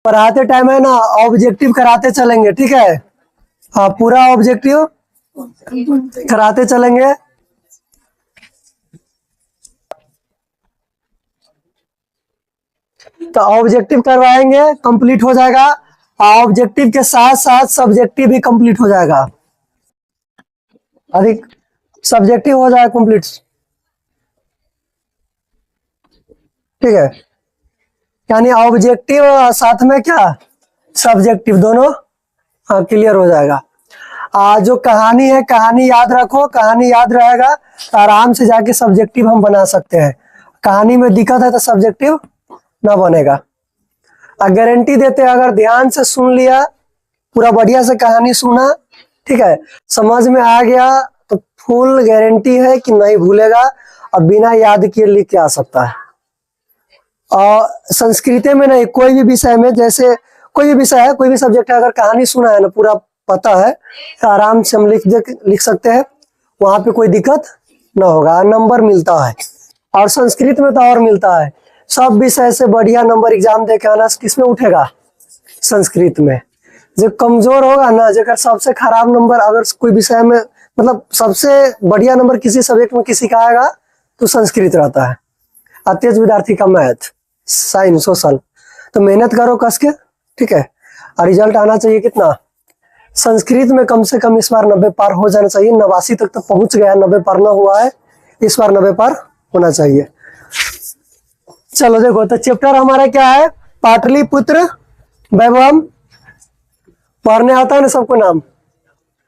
पढ़ाते टाइम है ना ऑब्जेक्टिव कराते चलेंगे, ठीक है। हाँ, पूरा ऑब्जेक्टिव कराते चलेंगे। तो ऑब्जेक्टिव करवाएंगे, कंप्लीट हो जाएगा। ऑब्जेक्टिव के साथ साथ सब्जेक्टिव भी कंप्लीट हो जाएगा, अधिक सब्जेक्टिव हो जाएगा कंप्लीट, ठीक है। यानी ऑब्जेक्टिव साथ में क्या सब्जेक्टिव, दोनों क्लियर हो जाएगा। जो कहानी है, कहानी याद रखो, कहानी याद रहेगा तो आराम से जाके सब्जेक्टिव हम बना सकते हैं। कहानी में दिक्कत है तो सब्जेक्टिव ना बनेगा। गारंटी देते हैं, अगर ध्यान से सुन लिया, पूरा बढ़िया से कहानी सुना, ठीक है, समझ में आ गया तो फुल गारंटी है कि नहीं भूलेगा और बिना याद किए लिख के आ सकता है। और संस्कृत में नहीं, कोई भी विषय में, जैसे कोई भी विषय है, कोई भी सब्जेक्ट है, अगर कहानी सुना है ना, पूरा पता है तो आराम से हम लिख सकते हैं, वहां पे कोई दिक्कत ना होगा, नंबर मिलता है। और संस्कृत में तो और मिलता है, सब विषय से बढ़िया नंबर एग्जाम दे के आना किसमें उठेगा, संस्कृत में। जो कमजोर होगा ना, जगह सबसे खराब नंबर अगर कोई विषय में, मतलब सबसे बढ़िया नंबर किसी सब्जेक्ट में किसी का आएगा तो संस्कृत रहता है। तेज विद्यार्थी का मैथ, साइंस, सोशल। तो मेहनत करो कस के, ठीक है। और रिजल्ट आना चाहिए कितना, संस्कृत में कम से कम इस बार 90 पार हो जाना चाहिए। 89 तक तो पहुंच गया, 90 पार ना हुआ है, इस बार 90 पार होना चाहिए। चलो देखो, तो चैप्टर हमारा क्या है, पाटलिपुत्र वैभवम। पढ़ने आता है ना सबको नाम,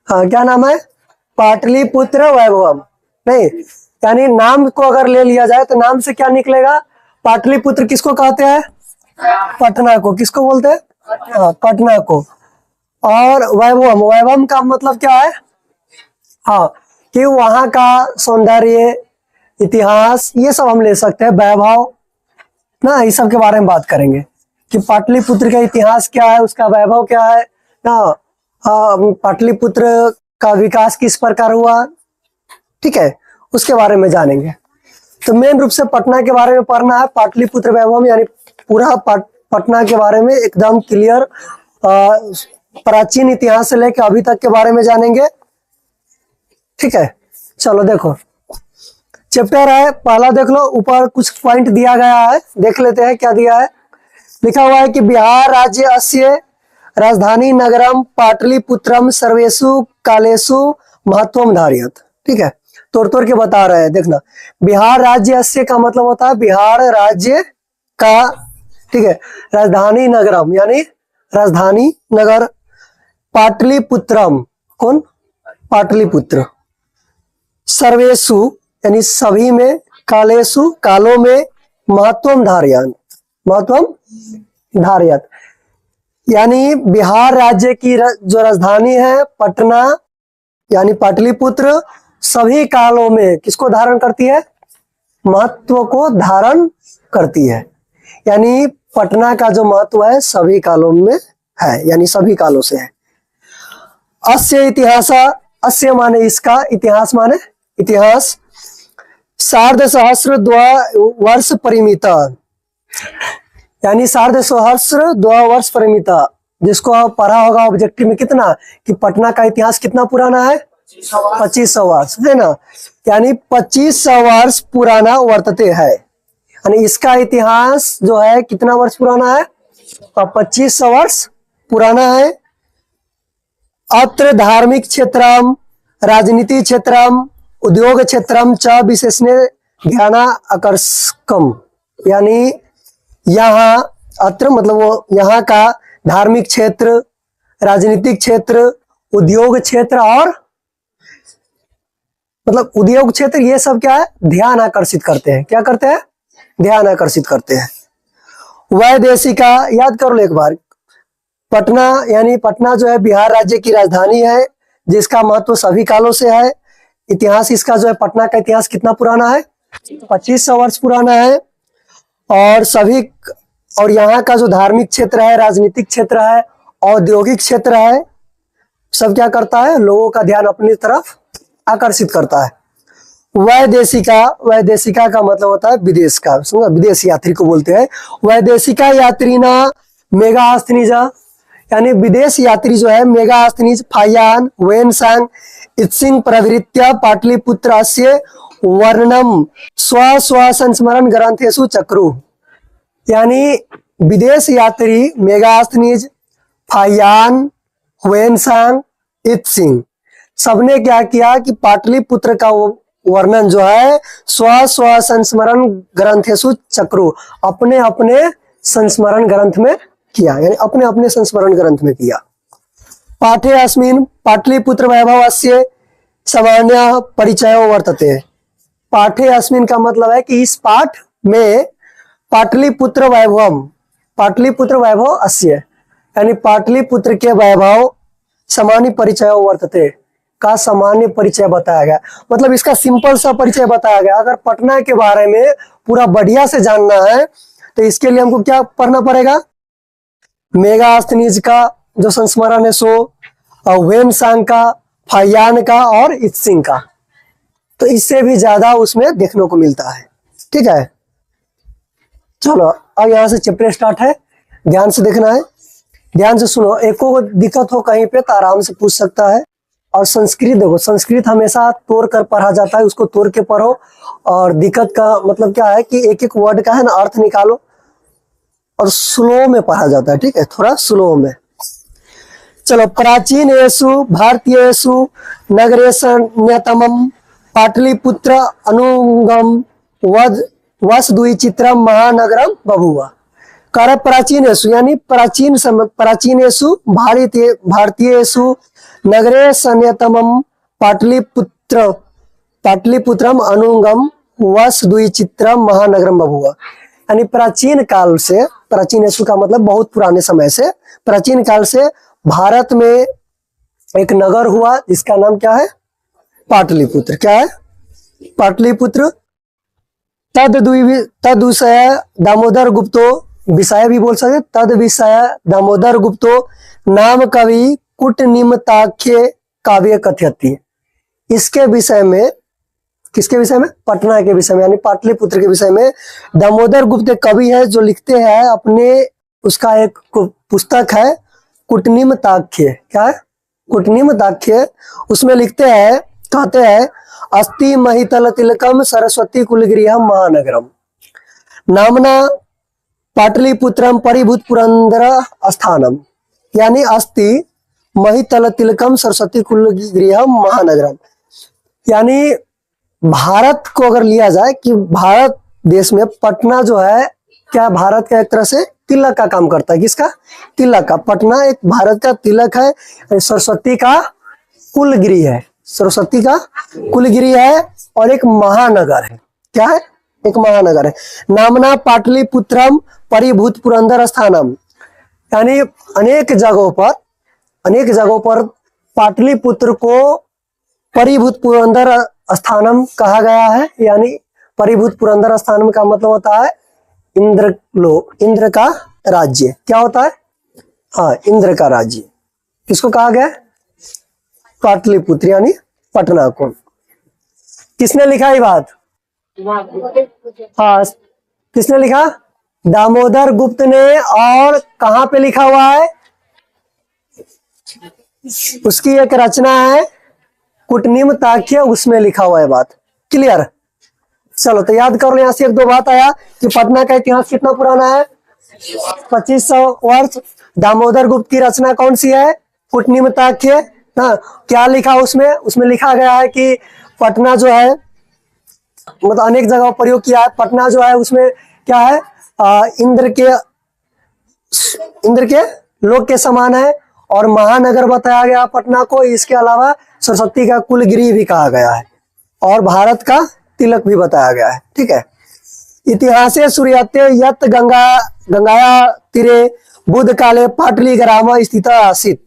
हाँ, क्या नाम है, पाटलिपुत्र वैभवम। नहीं, यानी नाम को अगर ले लिया जाए तो नाम से क्या निकलेगा, पाटलिपुत्र किसको कहते हैं, पटना को। किसको बोलते हैं, हाँ, पटना को। और वैभवम, वैभवम का मतलब क्या है, हाँ, कि वहां का सौंदर्य, इतिहास, ये सब हम ले सकते हैं। वैभव ना, इस सब के बारे में बात करेंगे कि पाटलिपुत्र का इतिहास क्या है, उसका वैभव क्या है ना, पाटलिपुत्र का विकास किस प्रकार हुआ, ठीक है, उसके बारे में जानेंगे। तो मेन रूप से पटना के बारे में पढ़ना है, पाटलिपुत्र वैभवम, यानी पूरा पटना के बारे में एकदम क्लियर, प्राचीन इतिहास से लेकर अभी तक के बारे में जानेंगे, ठीक है। चलो देखो, चैप्टर है पहला, देख लो, ऊपर कुछ पॉइंट दिया गया है, देख लेते हैं क्या दिया है। लिखा हुआ है कि बिहार राज्य अस्य राजधानी नगरम पाटलिपुत्रम सर्वेषु कालेषु महत्वम धारयत, ठीक है। तोड़ तोड़ के बता रहे हैं, देखना। बिहार राज्य अस्य का मतलब होता है बिहार राज्य का, ठीक है। राजधानी नगरम यानी राजधानी नगर, पाटलिपुत्रम, कौन, पाटलिपुत्र, सर्वेषु यानी सभी में, कालेषु कालों में, महत्वम धारयत, महत्वम धारयत, यानी बिहार राज्य की जो राजधानी है पटना यानी पाटलिपुत्र, सभी कालों में किसको धारण करती है, महत्व को धारण करती है। यानी पटना का जो महत्व है सभी कालों में है, यानी सभी कालों से है। अस्य इतिहास, अस्य माने इसका, इतिहास माने इतिहास, सार्ध सहस्र वर्ष परिमिता, यानी सार्ध सहस्र 2 वर्ष परिमिता, जिसको आप पढ़ा होगा ऑब्जेक्टिव में कितना, कि पटना का इतिहास कितना पुराना है, 2500 वर्ष, है ना। यानी 2500 वर्ष पुराना वर्तते है, यानी इसका इतिहास जो है कितना वर्ष पुराना है, 2500 वर्ष पुराना है। अत्र धार्मिक क्षेत्रम, राजनीति क्षेत्रम, उद्योग क्षेत्रम च विशेषणे ध्यान आकर्षकम, यानी यहाँ अत्र मतलब वो यहाँ का धार्मिक क्षेत्र, राजनीतिक क्षेत्र, उद्योग क्षेत्र और मतलब उद्योग क्षेत्र, ये सब क्या है, ध्यान आकर्षित करते हैं। क्या करते हैं, ध्यान आकर्षित करते हैं। वैदेशिका, याद कर लो एक बार, पटना यानी पटना जो है बिहार राज्य की राजधानी है, जिसका महत्व सभी कालों से है। इतिहास इसका जो है, पटना का इतिहास कितना पुराना है, 2500 वर्ष पुराना है। और सभी, और यहाँ का जो धार्मिक क्षेत्र है, राजनीतिक क्षेत्र है, औद्योगिक क्षेत्र है, सब क्या करता है, लोगों का ध्यान अपनी तरफ आकर्षित करता है। वैदेशिका, वैदेशिका का मतलब होता है विदेश का, समझा, विदेश यात्री को बोलते हैं। वैदेशिका यात्री ना मेगास्थनीज, यानी विदेश यात्री जो है मेगास्थनीज फायान वेनसांग इत्सिंग प्रवृत्या पाटलिपुत्रस्य वर्णम स्व स्व संस्मरण ग्रंथेषु चक्रु। यानी विदेश यात्री मेगास्थनीज फायान वेनसांग इत्सिंग सबने क्या किया कि पाटलिपुत्र का वर्णन जो है स्व स्व संस्मरण ग्रंथेषु चक्रु, अपने अपने संस्मरण ग्रंथ में किया, यानी अपने अपने संस्मरण ग्रंथ में किया। पाठे अस्मिन् पाटलिपुत्र वैभवस्य सामान्य परिचय वर्तते। पाठे अस्मिन् का मतलब है कि इस पाठ में पाटलिपुत्र वैभव अस्य, यानी पाटलिपुत्र के वैभव सामान्य परिचय वर्तते का सामान्य परिचय बताया गया। मतलब इसका सिंपल सा परिचय बताया गया। अगर पटना के बारे में पूरा बढ़िया से जानना है तो इसके लिए हमको क्या पढ़ना पड़ेगा, मेगास्थनीज का जो संस्मरण है सो, वेनसांग का, फायान का और इत्सिंग का, तो इससे भी ज्यादा उसमें देखने को मिलता है। ठीक है, चलो अब यहां से चैप्टर स्टार्ट है, ध्यान से देखना है, ध्यान से सुनो। एक को दिक्कत हो कहीं पे तो आराम से पूछ सकता है। और संस्कृत देखो, संस्कृत हमेशा तोड़ कर पढ़ा जाता है, उसको तोड़ के पढ़ो। और दिक्कत का मतलब क्या है कि एक एक वर्ड का है ना अर्थ निकालो, और स्लो में पढ़ा जाता है। ठीक है, थोड़ा स्लो में। चलो, प्राचीनेषु भारतीयेषु नगरेषु पाटलिपुत्र अनुगम वसुद्विचित्रम महानगरम बभूव। कर प्राचीनेषु यानी प्राचीनेषु भारतीयेषु नगरे संयतमम पाटलिपुत्रम अनुगम वसुद्विचित्रम महानगरम बभूव। यानी प्राचीन काल से, प्राचीनेषु का मतलब बहुत पुराने समय से, प्राचीन काल से भारत में एक नगर हुआ जिसका नाम क्या है, पाटलिपुत्र। क्या है, पाटलिपुत्र। तद विषय दामोदर गुप्तो, विषय भी बोल सकते, तद विषय दामोदर गुप्तो नाम कवि कूटनिमिताख्य काव्य कथयति। इसके विषय में, किसके विषय में, पटना के विषय में, यानी पाटलिपुत्र के विषय में दामोदर गुप्त कवि है जो लिखते हैं अपने, उसका एक पुस्तक है कूटनिमिताख्य। क्या है, कूटनिमिताख्य। उसमें लिखते हैं, कहते हैं, अस्ति महितल तिलकम सरस्वती कुलगृहम महानगरम नामना पाटलिपुत्रम परिभूत पुरंदर स्थानम। यानी अस्ति महितल तिलकम सरस्वती कुलगृहम महानगरम, यानी भारत को अगर लिया जाए कि भारत देश में पटना जो है क्या भारत का एक तरह से तिलक का काम करता है। किसका, तिलक का। पटना एक भारत का तिलक है, सरस्वती का कुलगृह है, सरस्वती का कुलगृह है और एक महानगर है। क्या है, एक महानगर है। नामना पाटलिपुत्रम परिभूत पुरंदर स्थानम, यानी अनेक जगहों पर पाटलिपुत्र को परिभूत पुरंदर स्थानम कहा गया है। यानी परिभूत पुरंदर स्थानम का मतलब होता है इंद्र का राज्य। क्या होता है, हाँ, इंद्र का राज्य। किसको कहा गया, पाटलिपुत्र यानी पटना को। किसने लिखा ये बात, हाँ, किसने लिखा, दामोदर गुप्त ने। और कहाँ पे लिखा हुआ है, उसकी एक रचना है कूटनिमिताख्य, उसमें लिखा हुआ है बात। क्लियर। चलो तो याद कर लो, यहाँ से एक दो बात आया कि पटना का इतिहास कितना पुराना है, 2500 वर्ष। दामोदर गुप्त की रचना कौन सी है, कूटनिमिताख्य। हाँ, क्या लिखा उसमें लिखा गया है कि पटना जो है, मतलब अनेक जगह प्रयोग किया है, पटना जो है उसमें क्या है, इंद्र के लोक के समान है और महानगर बताया गया पटना को। इसके अलावा सरस्वती का कुलगृह भी कहा गया है और भारत का तिलक भी बताया गया है। ठीक है। इतिहासे सूर्याते यत गंगाया तीरे बुद्ध काले पाटली ग्राम स्थित आसित।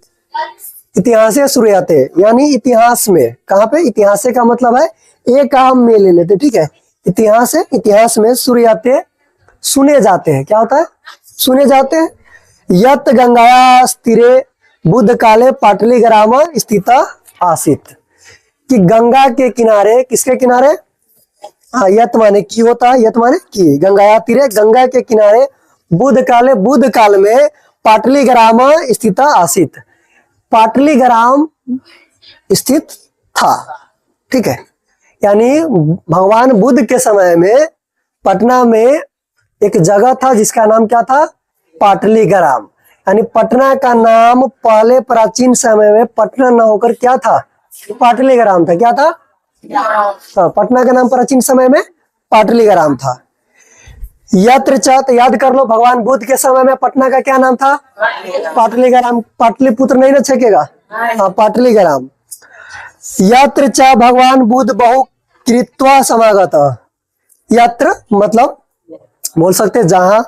इतिहासे सूर्याते यानी इतिहास में, कहाँ पे, इतिहास का मतलब है एक काम में ले लेते। ठीक है, इतिहास है, इतिहास में सूर्याते सुने जाते हैं। क्या होता है, सुने जाते हैं। यत गंगाया तीरे बुद्ध काले पाटली ग्राम स्थित आसित, कि गंगा के किनारे, किसके किनारे, हाँ, यत माने की होता है, यत माने की, गंगाया तीरे, गंगा के किनारे बुद्ध काल में पाटलीग्राम स्थित आसीत, पाटलीग्राम स्थित था। ठीक है, यानी भगवान बुद्ध के समय में पटना में एक जगह था जिसका नाम क्या था, पाटलीग्राम। यानी पटना का नाम पहले प्राचीन समय में पटना न होकर क्या था, पाटलीग्राम था। क्या था? हाँ, पटना का नाम प्राचीन समय में पाटलीग्राम था। यत्र च, तो याद कर लो, भगवान बुद्ध के समय में पटना का क्या नाम था, पाटलीग्राम। पाटलिपुत्र नहीं ना छकेगा, हाँ, पाटलीग्राम। यत्र च भगवान बुद्ध बहु कृत्वा समागत, यत्र मतलब बोल सकते जहां,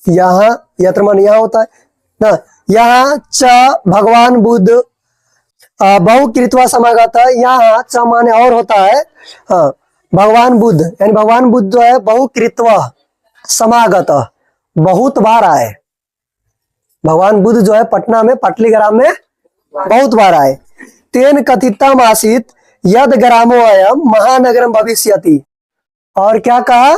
यहाँ, यत्र मन यहाँ होता है ना, यहाँ च भगवान बुद्ध बहु कृत्वा समागत, यहाँ च माने और होता है, हाँ, भगवान बुद्ध यानी भगवान बुद्ध जो है बहु कृत्वा समागत, बहुत बार आए। भगवान बुद्ध जो है पटना में पाटलीग्राम में बहुत बार आए। तेन कथितम आसीत यद ग्रामो अयम महानगरम भविष्यति, और क्या कहा,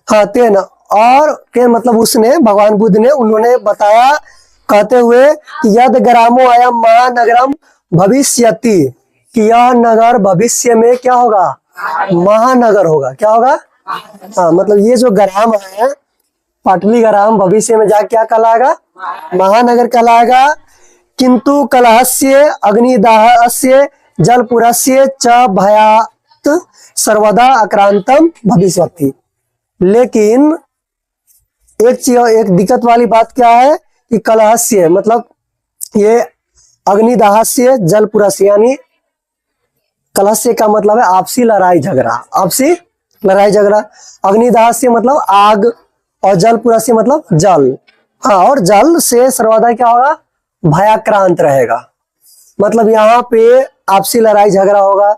हाँ, तेन, और तेन मतलब उसने, भगवान बुद्ध ने, उन्होंने बताया कहते हुए कि यद ग्रामो अयम महानगरम भविष्यति, कि यह नगर भविष्य में क्या होगा, महानगर होगा। क्या होगा? हाँ, मतलब ये जो ग्राम है पाटलीग्राम भविष्य में जा क्या कहलाएगा, महानगर कहलाएगा। किंतु कलहस्य अग्निदाहस्य जलपुरस्य च भयात सर्वदा आक्रांतम भविष्यति। लेकिन एक चीज, एक दिक्कत वाली बात क्या है कि कलहस्य मतलब ये अग्निदाहस्य जलपुरस्य, यानी कलहस्य का मतलब है आपसी लड़ाई झगड़ा, आपसी लड़ाई झगड़ा। अग्निदाहस्य मतलब आग, और जलपुरस्य मतलब जल, हाँ, और जल से सर्वदा क्या होगा, भयाक्रांत रहेगा। मतलब यहाँ पे आपसी लड़ाई झगड़ा होगा,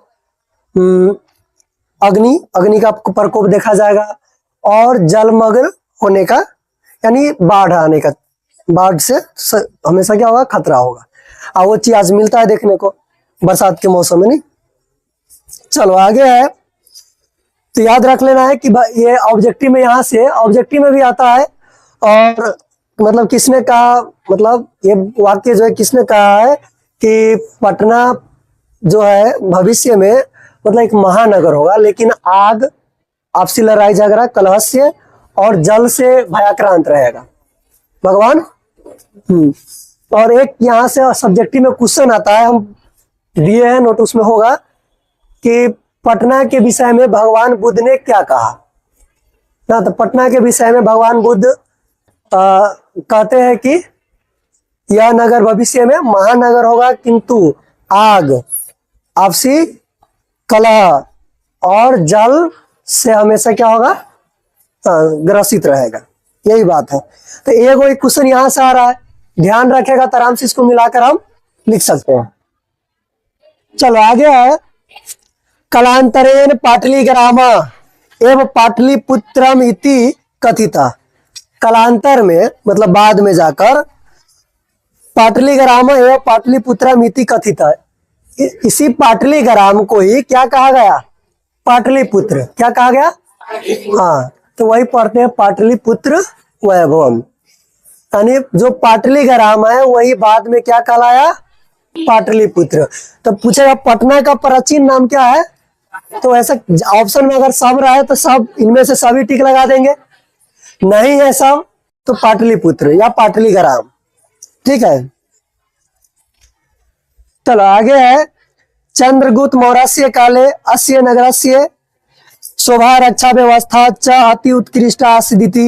अग्नि का प्रकोप देखा जाएगा, और जलमग्न होने का यानी बाढ़ आने का, बाढ़ से हमेशा क्या होगा, खतरा होगा। और वो चीज आज मिलता है देखने को बरसात के मौसम में, नहीं। चलो आगे है, तो याद रख लेना है कि ये ऑब्जेक्टिव में, यहाँ से ऑब्जेक्टिव में भी आता है। और मतलब किसने कहा, मतलब ये वाक्य जो है किसने कहा है कि पटना जो है भविष्य में मतलब एक महानगर होगा, लेकिन आग, आपसी लड़ाई झगड़ा, कलहस्य और जल से भयाक्रांत रहेगा भगवान। और एक यहाँ से सब्जेक्टिव में क्वेश्चन आता है, हम दिए हैं नोट, उसमें होगा कि पटना के विषय में भगवान बुद्ध ने क्या कहा ना। तो पटना के विषय में भगवान बुद्ध कहते हैं कि यह नगर भविष्य में महानगर होगा, किंतु आग, आपसी कलह और जल से हमेशा क्या होगा, ग्रसित रहेगा। यही बात है। तो एक क्वेश्चन यहां से आ रहा है, ध्यान रखेगा तो आराम से इसको मिलाकर हम लिख सकते हैं। चलो आगे है, कलांतरेण पाटलीग्राम एवं पाटलिपुत्रम इति कथिता। कलांतर में मतलब बाद में जाकर पाटलीग्राम एवं पाटलिपुत्रम इति कथिता, इसी पाटलीग्राम को ही क्या कहा गया, पाटलिपुत्र। क्या कहा गया, हाँ, तो वही पढ़ते हैं पाटलिपुत्र वैभवम। यानी जो पाटलीग्राम है वही बाद में क्या कहलाया, पाटलिपुत्र। तो पूछेगा पटना का प्राचीन नाम क्या है, तो ऐसा ऑप्शन में अगर सब रहे तो सब इनमें से सभी टिक लगा देंगे, नहीं है सब तो पाटलिपुत्र या पाटलीग्राम। ठीक है, चलो आगे है, चंद्रगुप्त मौर्य काले अस्य नगरस्य शोभा रक्षा व्यवस्था च अति उत्कृष्ट आसिदिति।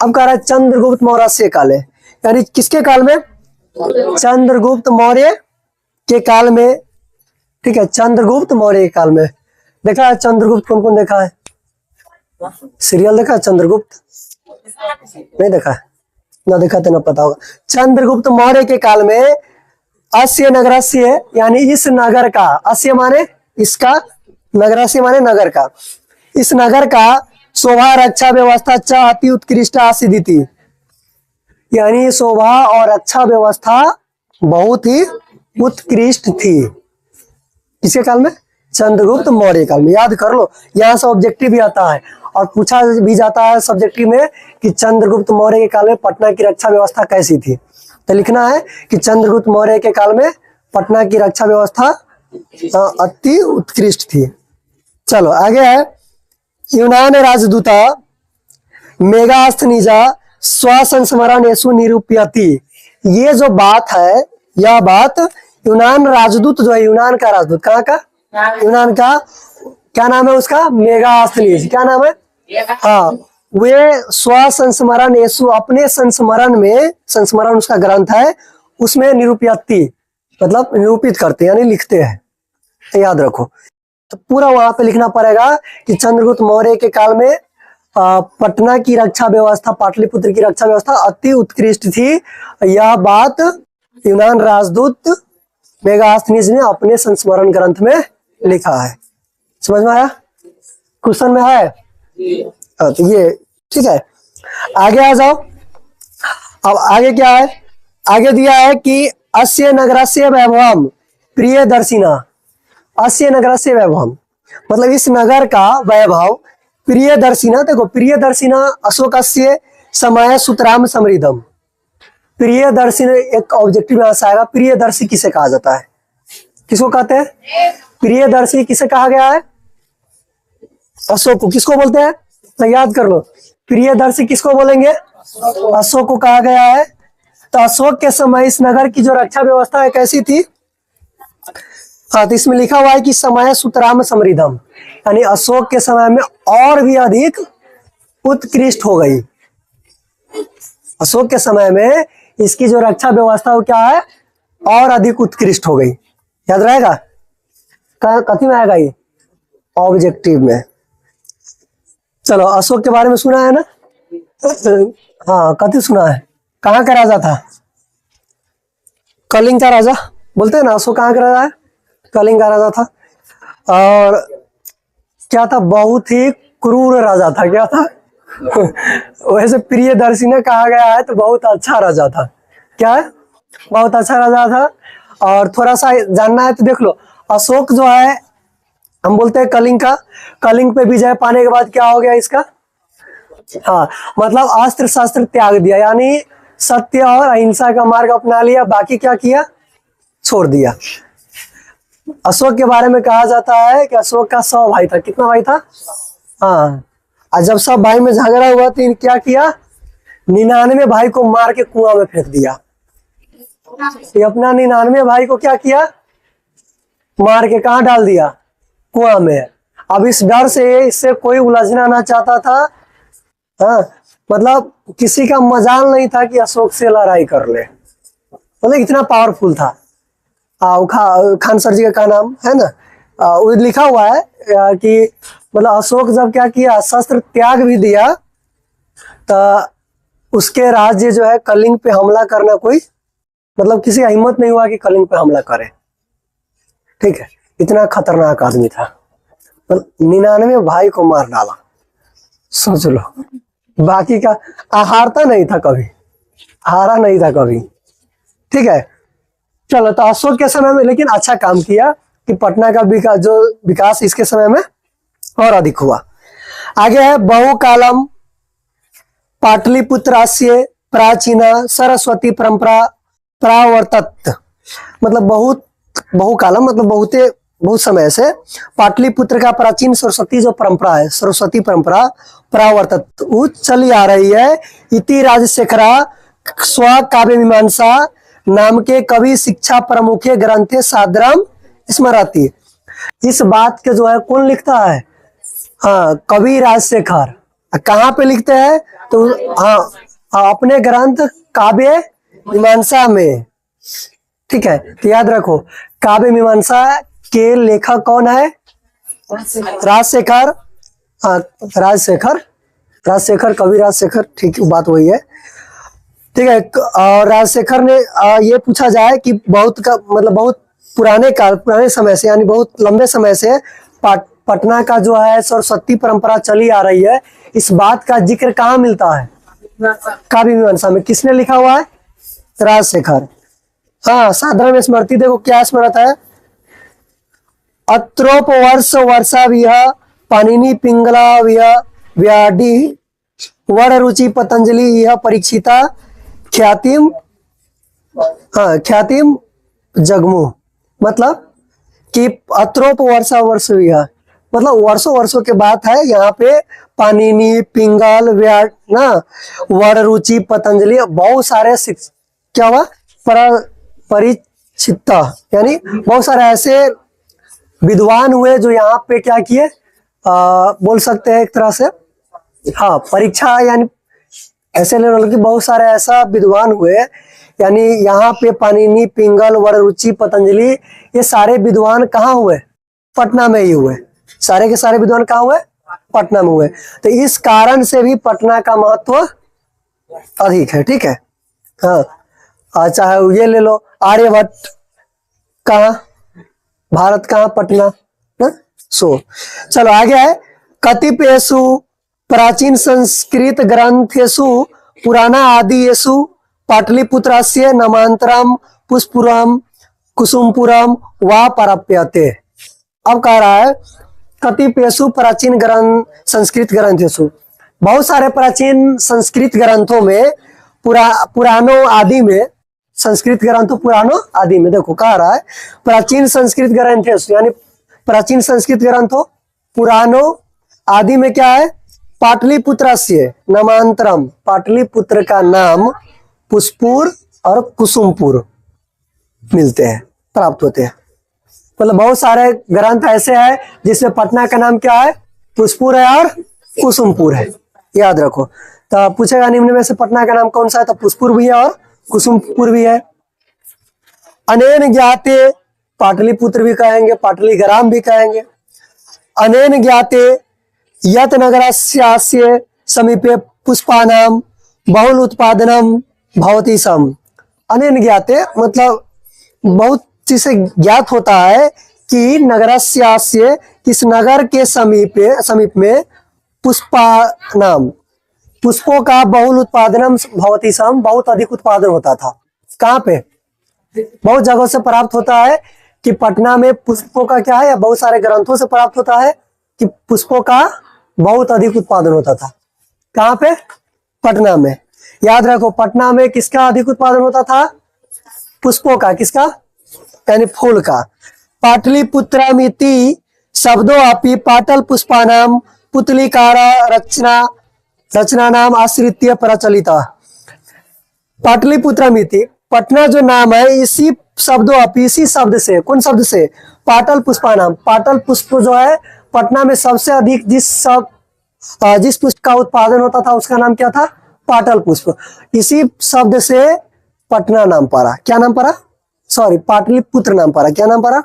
अब कह रहा है चंद्रगुप्त मौर्य काले, यानी किसके काल में, चंद्रगुप्त मौर्य के काल में। ठीक है, चंद्रगुप्त मौर्य के काल में। देखा है चंद्रगुप्त, कौन कौन देखा है, सीरियल देखा है चंद्रगुप्त, नहीं देखा है ना, देखा तो ना पता होगा। चंद्रगुप्त मौर्य के काल में अस्य नगरस्य, यानी इस नगर का, अस्य माने इसका, नगरस्य माने नगर का, इस नगर का शोभा रक्षा व्यवस्था च अति उत्कृष्ट आसिदिति, यानी शोभा और रक्षा व्यवस्था बहुत ही उत्कृष्ट थी। किसके काल में, चंद्रगुप्त मौर्य काल में। याद कर लो, यहाँ से ऑब्जेक्टिव भी आता है, और पूछा भी जाता है सब्जेक्टिव में कि चंद्रगुप्त मौर्य के काल में पटना की रक्षा व्यवस्था कैसी थी। तो लिखना है कि चंद्रगुप्त मौर्य के काल में पटना की रक्षा व्यवस्था अति उत्कृष्ट थी। चलो आगे है, यूनान राजदूता मेगास्थनीजा स्वसंस्मरणेषु निरूपयति। ये जो बात है, यह बात यूनान राजदूत जो है, यूनान का राजदूत, कहाँ का? यूनान का, क्या नाम है उसका? मेगास्थनीज। क्या नाम है? हाँ, वे स्वसंस्मरणेषु, अपने संस्मरण में, संस्मरण उसका ग्रंथ है, उसमें निरूपयति मतलब निरूपित करते हैं, यानी लिखते हैं। तो याद रखो, तो पूरा वहां पे लिखना पड़ेगा कि चंद्रगुप्त मौर्य के काल में पटना की रक्षा व्यवस्था, पाटलिपुत्र की रक्षा व्यवस्था अति उत्कृष्ट थी। यह बात यूनान राजदूत मेगास्थनीज ने अपने संस्मरण ग्रंथ में लिखा है। समझ में आया? क्वेश्चन में है तो ये ठीक है। आगे आ जाओ। अब आगे क्या है? आगे दिया है कि अस्य नगरस्य वैभवम प्रियदर्शिना। अस्य नगरस्य वैभवम मतलब इस नगर का वैभव प्रियदर्शिना। देखो, प्रियदर्शिना अशोकस्य समय सूत्राम समृद्धम। प्रियदर्शी एक ऑब्जेक्टिव यहां से आएगा। प्रियदर्शी किसे कहा जाता है? किसको कहते हैं? प्रियदर्शी किसे कहा गया है? अशोक को। किसको बोलते हैं? तो याद कर लो, प्रियदर्शी किसको बोलेंगे? अशोक को कहा गया है। तो अशोक के समय इस नगर की जो रक्षा व्यवस्था है कैसी थी? हाँ, तो इसमें लिखा हुआ है कि समय सूत्राम समृद्धम, यानी अशोक के समय में और भी अधिक उत्कृष्ट हो गई। अशोक के समय में इसकी जो रक्षा व्यवस्था वो क्या है? और अधिक उत्कृष्ट हो गई। याद रहेगा? कथी में आएगा ये? ऑब्जेक्टिव में। चलो, अशोक के बारे में सुना है ना? हाँ, कथी सुना है? कहाँ का राजा था? कलिंग का राजा बोलते हैं ना। अशोक कहाँ का राजा है? कलिंग का राजा था। और क्या था? बहुत ही क्रूर राजा था। क्या था? वैसे प्रियदर्शी ने कहा गया है तो बहुत अच्छा राजा था। क्या है? बहुत अच्छा राजा था। और थोड़ा सा जानना है तो देख लो, अशोक जो है, हम बोलते हैं कलिंग का, कलिंग पे विजय पाने के बाद क्या हो गया इसका? हाँ, मतलब अस्त्र शस्त्र त्याग दिया, यानी सत्य और अहिंसा का मार्ग अपना लिया। बाकी क्या किया? छोड़ दिया। अशोक के बारे में कहा जाता है कि अशोक का 100 भाई था। कितना भाई था? हाँ, और जब सब भाई में झगड़ा हुआ तो क्या किया? 99 भाई को मार के कुआं में फेंक दिया। ये अपना 99 भाई को क्या किया? मार के कहाँ डाल दिया? कुआं में। अब इस डर से, इससे कोई उलझना ना चाहता था। हाँ, मतलब किसी का मजाल नहीं था कि अशोक से लड़ाई कर ले। मतलब इतना पावरफुल था। खान सर जी का क्या नाम है ना, वो लिखा हुआ है कि मतलब अशोक जब क्या किया, शस्त्र त्याग भी दिया, तो उसके राज्य जो है कलिंग पे हमला करना, कोई मतलब किसी का हिम्मत नहीं हुआ कि कलिंग पे हमला करे। ठीक है, इतना खतरनाक आदमी था। 99 भाई को मार डाला। सोच लो, बाकी का हारता नहीं था कभी, हारा नहीं था कभी। ठीक है, चलो, तो अशोक के समय में लेकिन अच्छा काम किया कि पटना का विकास, जो विकास इसके समय में और अधिक हुआ। आगे है, बहुकालम पाटलिपुत्रास्य प्राचीना सरस्वती परंपरा प्रावर्तत। मतलब बहुकालम मतलब बहुत समय से पाटलिपुत्र का प्राचीन सरस्वती जो परंपरा है, सरस्वती परंपरा प्रावर्तत, वो चली आ रही है। इति राजशेखरा स्व काव्य मीमांसा नाम के कवि शिक्षा प्रमुखे ग्रंथे सादरम स्मरति। इस बात के जो है कौन लिखता है? हाँ, कवि राजशेखर। कहाँ पे लिखते हैं? तो हाँ, अपने ग्रंथ काव्य मीमांसा में। ठीक है, तो याद रखो, काव्य मीमांसा के लेखक कौन है? राजशेखर। हाँ, राजशेखर, कवि राजशेखर। ठीक है, बात वही है। ठीक है, और राजशेखर ने ये पूछा जाए कि बहुत पुराने समय से, यानी बहुत लंबे समय से पटना का जो है सरस्वती परंपरा चली आ रही है। इस बात का जिक्र कहाँ मिलता है? काव्य मीमांसा में। किसने लिखा हुआ है? राजशेखर। हाँ, साधारण स्मृति देखो क्या स्मृत है? अत्रोपवर्ष वर्षा विह पानिनी पिंगला विह व्याधि वर्ण रुचि पतंजलि यह परीक्षिता ख्यातिम, हाँ ख्यातिम जगमु, मतलब कि अत्रोप वर्षा वर्ष यह, मतलब वर्षों वर्षों के बात है। यहाँ पे पाणिनि, पिंगल, ना वर्ण रुचि पतंजलि बहुत सारे क्या हुआ परिचिता, यानी बहुत सारे ऐसे विद्वान हुए जो यहाँ पे क्या किए, बोल सकते हैं एक तरह से, हाँ परीक्षा, यानी ऐसे लेवल के बहुत सारे ऐसा विद्वान हुए, यानी यहाँ पे पाणिनि, पिंगल, वररुचि, पतंजलि ये सारे विद्वान कहाँ हुए, पटना में ही हुए। सारे के सारे विद्वान कहाँ हुए, पटना में हुए। तो इस कारण से भी पटना का महत्व अधिक है। ठीक है, हाँ चाहे ये ले लो आर्यभट्ट, कहाँ भारत, कहाँ पटना ना। सो चलो आगे है, कतिपयेषु प्राचीन संस्कृत ग्रंथेषु पुराना आदिषु पाटलिपुत्रस्य नामांतरम पुष्पुरम कुसुमपुरम वा प्राप्यते। अब कह रहा है कतिपयेषु प्राचीन ग्रंथ संस्कृत ग्रंथेषु, बहुत सारे प्राचीन संस्कृत ग्रंथों में पुराणों आदि में, संस्कृत ग्रंथों पुराणों आदि में, देखो कह रहा है प्राचीन संस्कृत ग्रंथेषु, यानी प्राचीन संस्कृत ग्रंथों पुराणों आदि में क्या है, पाटलिपुत्रस्य नामांतरम, पाटलिपुत्र का नाम पुष्पुर और कुसुमपुर मिलते हैं, प्राप्त होते हैं। मतलब बहुत सारे ग्रंथ ऐसे हैं जिसमें पटना का नाम क्या है, पुष्पुर है और कुसुमपुर है, याद रखो। तो पूछेगा निम्न में से पटना का नाम कौन सा है, तो पुष्पुर भी है और कुसुमपुर भी है। अनेन ज्ञाते, पाटलिपुत्र भी कहेंगे, पाटलिग्राम भी कहेंगे। अनेन ज्ञाते यत नगरस्यास्य समीपे पुष्पानाम बहुल उत्पादनम भवति सम। अनेन ज्ञाते मतलब बहुत चीज से ज्ञात होता है कि नगरस्यास्य, किस नगर के समीप में पुष्पानाम, पुष्पों का बहुल उत्पादनम भवति सम, बहुत अधिक उत्पादन होता था। कहाँ पे, बहुत जगहों से प्राप्त होता है कि पटना में पुष्पों का क्या है, या बहुत सारे ग्रंथों से प्राप्त होता है कि पुष्पों का बहुत अधिक उत्पादन होता था। कहाँ पे, पटना में। याद रखो पटना में किसका अधिक उत्पादन होता था, पुष्पों का, किसका, यानी फूल का। पाटलिपुत्रमिति शब्दो अपि पाटल पुष्पानाम पुतलिकार रचना नाम आश्रित्य प्रचलिता। पाटलिपुत्रमिति, पटना जो नाम है इसी शब्दों अपि, इसी शब्द से, कौन शब्द से, पाटल पुष्पानाम, पाटल पुष्प जो है पटना में सबसे अधिक जिस पुष्प का उत्पादन होता था उसका नाम क्या था, पाटल पुष्प। इसी शब्द से पटना नाम पड़ा, क्या नाम पड़ा, सॉरी पाटलिपुत्र नाम पड़ा, क्या नाम पड़ा,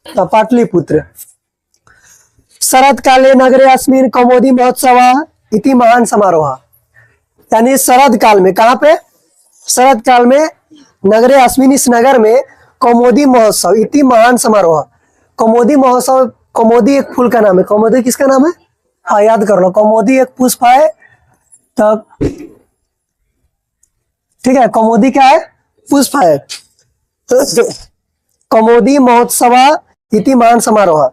पाटलिपुत्र। शरद काले नगरे अस्मिन कौमुदी महोत्सव इति महान समारोह, यानी शरद काल में, कहाँ पे, शरद काल में नगरे अस्मिन, इस नगर में कौमुदी महोत्सव इति महान समारोह। कौमुदी महोत्सव, कौमुदी एक फूल का नाम है, कौमुदी किसका नाम है, हाँ याद कर लो, कौमुदी एक पुष्प है। तो ठीक है, कौमुदी क्या है, पुष्प है। कौमुदी महोत्सव इति महान समारोह,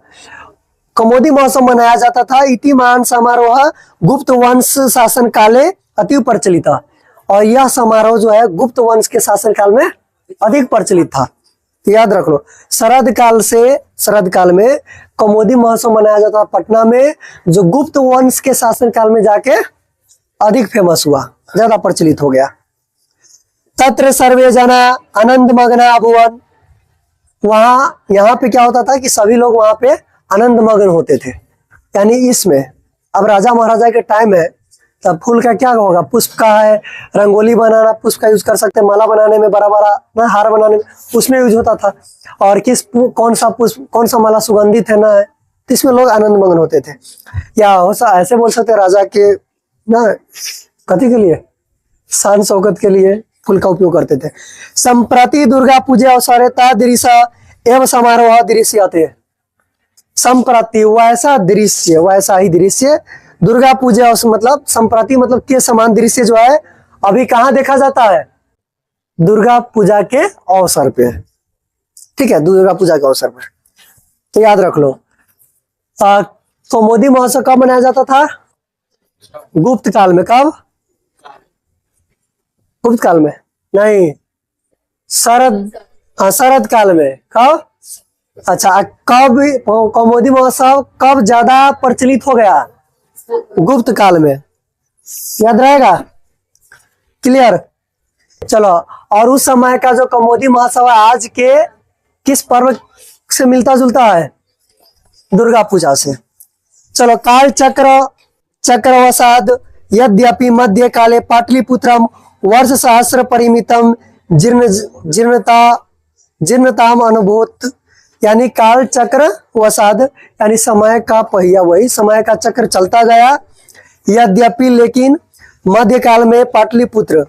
कौमुदी महोत्सव मनाया जाता था। इति महान समारोह गुप्त वंश शासन काले अति प्रचलित, और यह समारोह जो है गुप्त वंश के शासन काल में अधिक प्रचलित था। याद रख लो, शरद काल में कौमुदी महोत्सव मनाया जाता पटना में, जो गुप्त वंश के शासन काल में जाके अधिक फेमस हुआ, ज्यादा प्रचलित हो गया। तत्र सर्वे जना आनंद मग्ना अभुवन, यहाँ पे क्या होता था कि सभी लोग वहां पे आनंद मग्न होते थे। यानी इसमें अब राजा महाराजा के टाइम है, तब फूल का क्या होगा, पुष्प का है, रंगोली बनाना पुष्प का यूज कर सकते हैं, माला बनाने में, बड़ा बड़ा हार बनाने में उसमें यूज होता था। और कौन सा पुष्प, कौन सा माला सुगंधित है ना है, इसमें लोग आनंद मग्न होते थे। या ऐसे बोल सकते हैं राजा के ना कथी के लिए, शान शौकत के लिए फूल का उपयोग करते थे। संप्रति दुर्गा पूजा अवसरता दृश्य एवं समारोह दृश्य आते हैं। संप्रति वैसा दृश्य, वैसा ही दृश्य, दुर्गा पूजा मतलब संप्रति मतलब के समान दृश्य जो है अभी कहाँ देखा जाता है, दुर्गा पूजा के अवसर पे। ठीक है, दुर्गा पूजा के अवसर पर, तो याद रख लो। कौमुदी महोत्सव कब मनाया जाता था, गुप्त काल में। कब? गुप्त काल में नहीं, शरद, शरद काल में। कब? अच्छा, कब कौमुदी महोत्सव कब ज्यादा प्रचलित हो गया? गुप्त काल में। याद रहेगा? क्लियर? चलो, और उस समय का जो कौमुदी महोत्सव आज के किस पर्व से मिलता जुलता है? दुर्गा पूजा से। चलो, काल चक्र चक्रवसाद यद्यपि मध्य काले पाटलिपुत्रम वर्ष सहस्र परिमितम जीर्णताम अनुभूत। यानी काल चक्र वसाद यानी समय का पहिया, वही समय का चक्र चलता गया। यद्यपि लेकिन मध्यकाल में पाटलिपुत्र,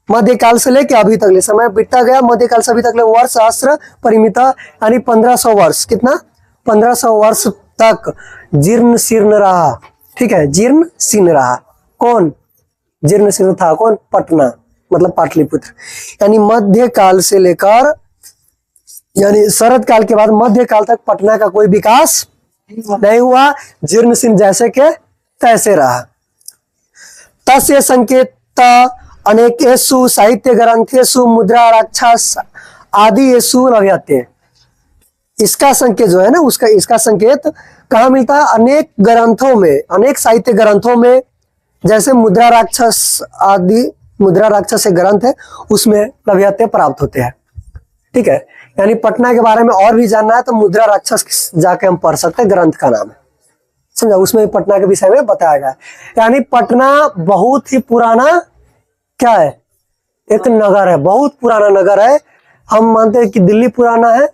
मध्यकाल से लेके अभी तक ले समय बीतता गया, मध्यकाल से अभी तक ले वर्ष सहस्र परिमित यानी 1500 वर्ष। कितना? 1500 वर्ष तक जीर्ण शीर्ण रहा। ठीक है, जीर्ण शीर्ण रहा। कौन जीर्ण शीर्ण था? कौन? पटना, मतलब पाटलिपुत्र। यानी मध्यकाल से लेकर, यानी शरद काल के बाद मध्यकाल तक पटना का कोई विकास नहीं हुआ, जीर्ण शीर्ण जैसे के तैसे रहा। तस्य संकेत अनेकेषु साहित्य ग्रंथेषु मुद्रा राक्षस आदिषु लभ्यते। इसका संकेत जो है ना, उसका इसका संकेत कहाँ मिलता है? अनेक ग्रंथों में, अनेक साहित्य ग्रंथों में, जैसे मुद्रा राक्षस आदि, मुद्रा राक्षस एक ग्रंथ है, उसमें लभ्यते प्राप्त होते हैं। ठीक है, यानी पटना के बारे में और भी जानना है तो मुद्रा राक्षस जाके हम पढ़ सकते हैं, ग्रंथ का नाम है, समझा? उसमें पटना के विषय में बताया गया है। यानी पटना बहुत ही पुराना क्या है? एक नगर है, बहुत पुराना नगर है। हम मानते हैं कि दिल्ली पुराना है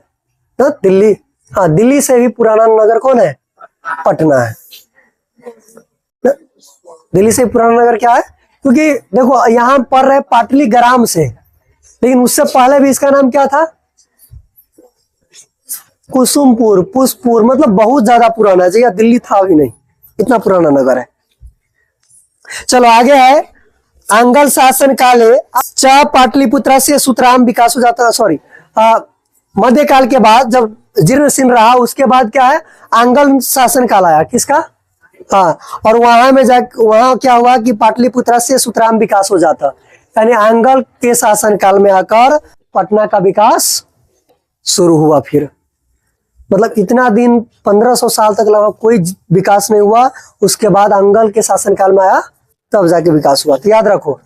ना, दिल्ली, हाँ, दिल्ली से भी पुराना नगर कौन है? पटना है। दिल्ली से पुराना नगर क्या है? क्योंकि देखो यहाँ पढ़ रहे पाटलिग्राम से, लेकिन उससे पहले भी इसका नाम क्या था? कुसुमपुर, पुष्पपुर, मतलब बहुत ज्यादा पुराना जगह, दिल्ली था भी नहीं, इतना पुराना नगर है। चलो आगे है, आंगल शासन काले च पाटलिपुत्र से सुतराम विकास हो जाता है। सॉरी, मध्यकाल के बाद जब जीर्ण शीर्ण रहा, उसके बाद क्या है? आंगल शासन काल आया। किसका? हाँ, और वहां में वहां क्या हुआ कि पाटलिपुत्र से सुतराम विकास हो जाता, यानी आंगल के शासन काल में आकर पटना का विकास शुरू हुआ। फिर मतलब इतना दिन 1500 साल तक लगा कोई विकास नहीं हुआ, उसके बाद अंगल के शासनकाल में आया, तब जाके विकास हुआ। तो याद रखो,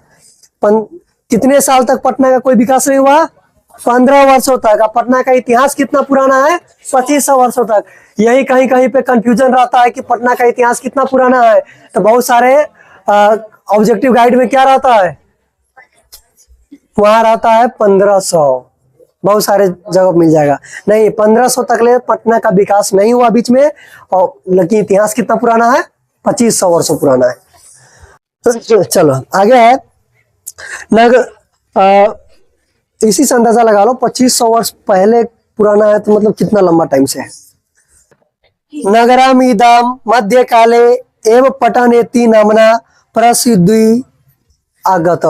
कितने साल तक पटना का कोई विकास नहीं हुआ? 15 वर्षों तक। पटना का इतिहास कितना पुराना है? 2500 वर्षों तक। यही कहीं कहीं पे कंफ्यूजन रहता है कि पटना का इतिहास कितना पुराना है, तो बहुत सारे ऑब्जेक्टिव गाइड में क्या रहता है? वहां रहता है 1500, बहुत सारे जगह मिल जाएगा। नहीं, 1500 तक ले पटना का विकास नहीं हुआ बीच में, और लेकिन इतिहास कितना पुराना है? 2500 वर्षों पुराना है। तो चलो आगे है, इसी से अंदाजा लगा लो 2500 वर्ष पहले पुराना है, तो मतलब कितना लंबा टाइम से है। नगरम इदम मध्य काले एवं पटनेति नामना प्रसिद्धि आगत।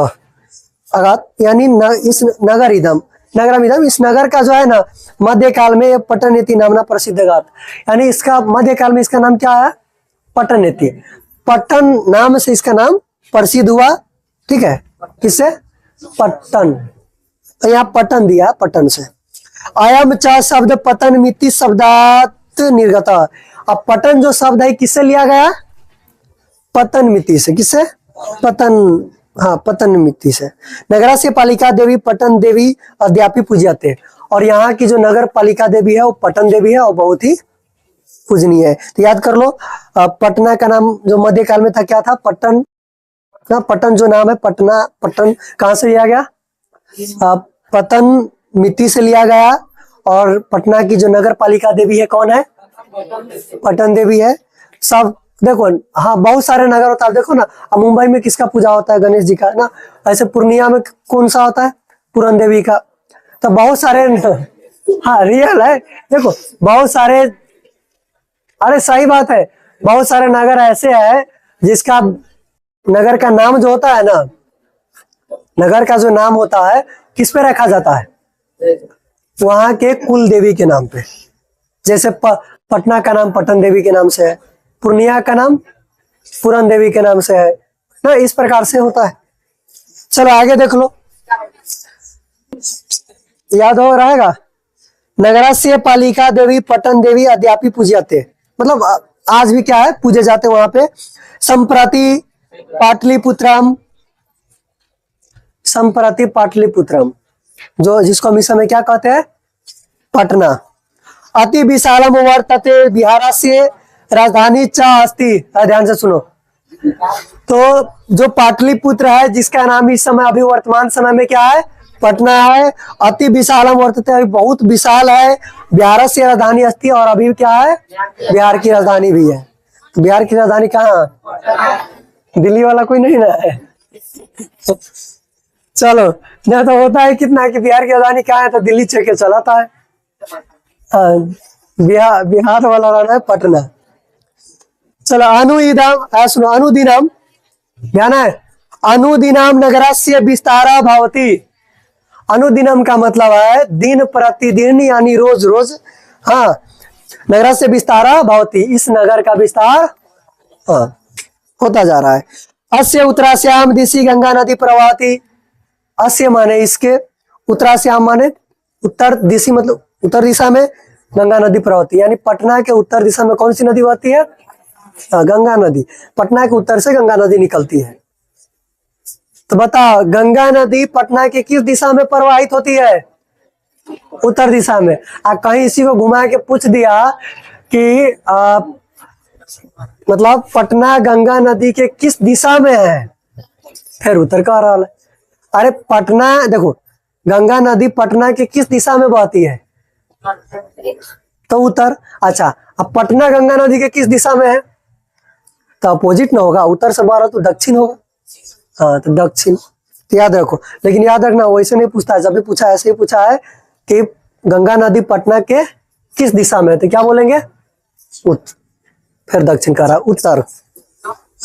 यानी इस नगर इदम, नगरम इदम, इस नगर का जो है ना मध्यकाल में पटनेति नामना प्रसिद्ध गात, यानी इसका मध्यकाल में इसका नाम क्या है? पटनेति। पटन नाम से इसका नाम प्रसिद्ध हुआ। ठीक है, किससे? पटन, तो यहाँ पटन दिया, पटन से। अयम च शब्द पतन मिति शब्दात निर्गत। अब पटन जो शब्द है किससे लिया गया? पतन मिति से। किससे? पतन, हाँ, पतन मिति से। नगरा से पालिका देवी पटन देवी अद्यापि पूज्यते, और यहाँ की जो नगर पालिका देवी है वो पटन देवी है और बहुत ही पूजनीय है। तो याद कर लो, पटना का नाम जो मध्यकाल में था क्या था? पटन। पटन जो नाम है, पटना, पटन कहाँ से लिया गया? पतन मिति से लिया गया। और पटना की जो नगर पालिका देवी है कौन है? पटन देवी है। सब देखो, हाँ, बहुत सारे नगर होता है। देखो ना, मुंबई में किसका पूजा होता है? गणेश जी का ना। ऐसे पूर्णिया में कौन सा होता है? पूरन देवी का। तो बहुत सारे, हाँ, रियल है। देखो बहुत सारे, अरे सही बात है, बहुत सारे नगर ऐसे है जिसका नगर का नाम जो होता है ना, नगर का जो नाम होता है किस पे रखा जाता है? वहां के कुल देवी के नाम पे। जैसे पटना का नाम पटन देवी के नाम से है, पूर्णिया का नाम पूरन देवी के नाम से है ना, इस प्रकार से होता है। चलो आगे देख लो, याद हो रहेगा। नगरस्य पालिका देवी पटन देवी अद्यापि पूज्यते, मतलब आज भी क्या है, पूजे जाते वहां पे। संप्रति पाटलिपुत्रम, संप्रति पाटलिपुत्रम, जो जिसको हम इस समय क्या कहते हैं, पटना। अति विशालम वर्तते बिहारस्य राजधानी च अस्ति, ध्यान से सुनो। तो जो पाटलिपुत्र है, जिसका नाम इस समय अभी वर्तमान समय में क्या है, पटना है। अति विशालम वर्तते, अभी बहुत विशाल है। बिहार से राजधानी अस्ति, और अभी क्या है, बिहार की राजधानी भी है। तो बिहार की राजधानी कहाँ, दिल्ली वाला कोई नहीं ना है। चलो, नहीं तो होता है कितना कि बिहार की राजधानी कहाँ है तो दिल्ली चल के चलाता है। बिहार वाला रहना है पटना। चलो, अनुदिनम, सुनो, अनुदिनम, ध्यान है, अनुदिनम नगरस्य विस्तारा भवति। अनुदिनम का मतलब है दिन प्रतिदिन, यानी रोज रोज। हाँ, नगर से विस्तारा भवति, इस नगर का विस्तार हाँ होता जा रहा है। अस्य उत्तराश्याम दिशि गंगा नदी प्रवाहती। अस्य माने इसके, उत्तराश्याम माने उत्तर दिशि, मतलब उत्तर दिशा में गंगा नदी प्रवाहती, यानी पटना के उत्तर दिशा में कौन सी नदी बहती है, गंगा नदी। पटना के उत्तर से गंगा नदी निकलती है। तो बताओ, गंगा नदी पटना के किस दिशा में प्रवाहित होती है, उत्तर दिशा में। कहीं इसी को घुमा के पूछ दिया कि मतलब पटना गंगा नदी के किस दिशा में है, फिर उत्तर का रहा है। अरे पटना, देखो गंगा नदी पटना के किस दिशा में बहती है, तो उत्तर। अच्छा, अब पटना गंगा नदी के किस दिशा में है, तो अपोजिट ना होगा, उत्तर से बाहर तो दक्षिण होगा। हाँ, तो दक्षिण, तो याद रखो। लेकिन याद रखना, वैसे नहीं पूछता है, जब भी पूछा है ऐसे ही पूछा है कि गंगा नदी पटना के किस दिशा में है, तो क्या बोलेंगे, उत्तर, फिर दक्षिण का रहा उत्तर।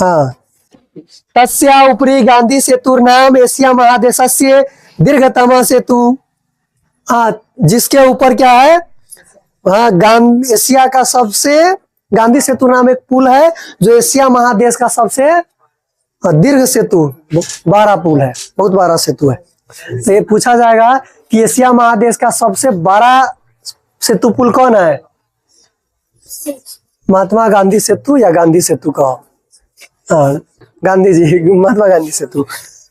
हाँ, तस्या ऊपरी गांधी सेतु नाम एशिया महादेशस्य दीर्घतम सेतु। हाँ, जिसके ऊपर क्या है, हाँ, एशिया का सबसे, गांधी सेतु नाम एक पुल है जो एशिया महादेश का सबसे दीर्घ सेतु, 12 पुल है, बहुत बड़ा सेतु है। तो ये पूछा जाएगा कि एशिया महादेश का सबसे बड़ा सेतु पुल कौन है, महात्मा गांधी सेतु या गांधी सेतु कहो। गांधी जी, महात्मा गांधी सेतु।